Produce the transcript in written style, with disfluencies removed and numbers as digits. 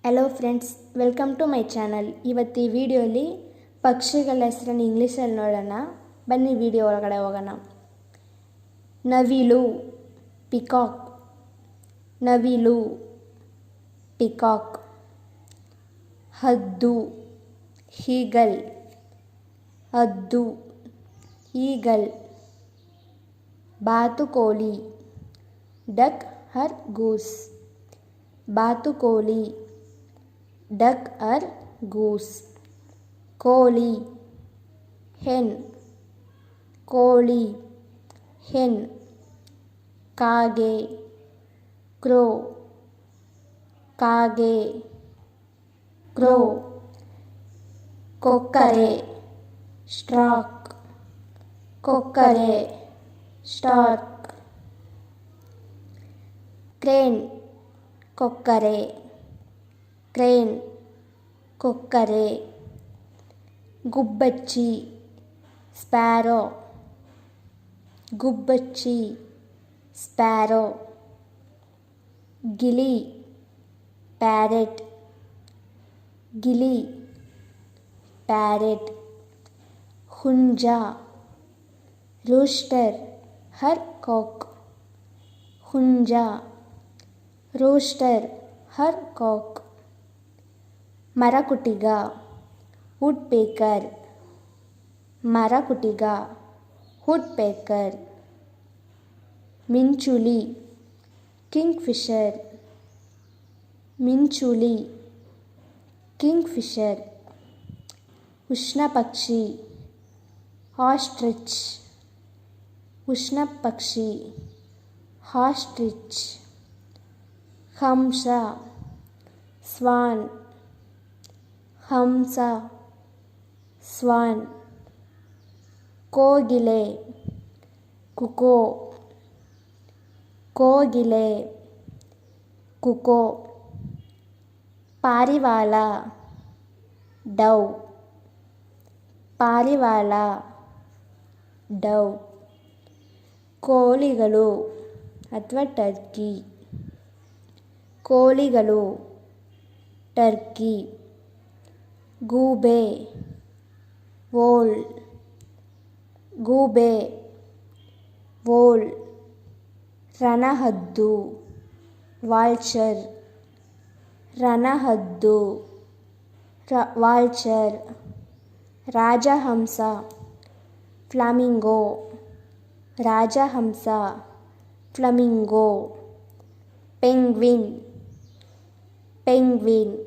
Hello friends, welcome to my channel. ಇವತ್ತು ಈ ವಿಡಿಯೋಲಿ ಪಕ್ಷಿಗಳ ಹೆಸರನ್ನು ಇಂಗ್ಲೀಷಲ್ಲಿ ನೋಡೋಣ. ಬನ್ನಿ ವಿಡಿಯೋ ಒಳಗಡೆ ಹೋಗೋಣ. ನವಿಲು, ಪಿಕಾಕ್. ನವಿಲು, ಪಿಕಾಕ್. ಹದ್ದು, ಈಗಲ್. ಹದ್ದು, ಈಗಲ್. ಬಾತುಕೋಳಿ, ಡಕ್ ಆರ್ ಗೂಸ್. ಬಾತುಕೋಳಿ, ಡಕ್ ಆರ್ ಗೂಸ್. ಕೋಳಿ, ಹೆನ್. ಕೋಳಿ, ಹೆನ್. ಕಾಗೆ, ಕ್ರೋ. ಕಾಗೆ, ಕ್ರೋ. ಕೊಕ್ಕರೆ, ಸ್ಟಾರ್ಕ್. ಕೊಕ್ಕರೆ, ಸ್ಟಾರ್ಕ್. ಕ್ರೇನ್, ಕೊಕ್ಕರೆ. ಕ್ರೇನ್, ಕೊಕ್ಕರೆ. ಗುಬ್ಬಚ್ಚಿ, ಸ್ಪ್ಯಾರೋ. ಗುಬ್ಬಚ್ಚಿ, ಸ್ಪ್ಯಾರೋ. ಗಿಳಿ, ಪ್ಯಾರೆಟ್. ಗಿಳಿ, ಪ್ಯಾರೆಟ್. ಹುಂಜ, ರೂಸ್ಟರ್ ಆರ್ ಕಾಕ್. ಹುಂಜ, ರೂಸ್ಟರ್ ಆರ್ ಕಾಕ್. ಮರಕುಟಿಗ, ವುಡ್ಪೇಕರ್. ಮರಕುಟಿಗ, ವುಡ್ಪೇಕರ್. ಮಿಂಚುಳಿ, ಕಿಂಗ್ಫಿಶರ್. ಮಿಂಚುಳಿ, ಕಿಂಗ್ಫಿಶರ್. ಉಷ್ಣಪಕ್ಷಿ, ಆಸ್ಟ್ರಿಚ್. ಉಷ್ಣಪಕ್ಷಿ, ಆಸ್ಟ್ರಿಚ್. ಹಂಸ, ಸ್ವಾನ್. ಹಂಸ, ಸ್ವಾನ್. ಕೋಗಿಲೆ, ಕುಕೋ. ಕೋಗಿಲೆ, ಕುಕೋ. ಪಾರಿವಾಳ, ಡವ್. ಪಾರಿವಾಳ, ಡವ್. ಕೋಳಿಗಳು ಅಥವಾ ಟರ್ಕಿ. ಕೋಳಿಗಳು, ಟರ್ಕಿ. ಗೂಬೆ, ವೋಲ್. ಗೂಬೆ, ವೋಲ್. ರಣಹದ್ದು, ವಾಲ್ಚರ್. ರಣಹದ್ದು, ವಾಲ್ಚರ್. ರಾಜಹಂಸ, ಫ್ಲಾಮಿಂಗೋ. ರಾಜಹಂಸ, ಫ್ಲಾಮಿಂಗೋ. Penguin, penguin.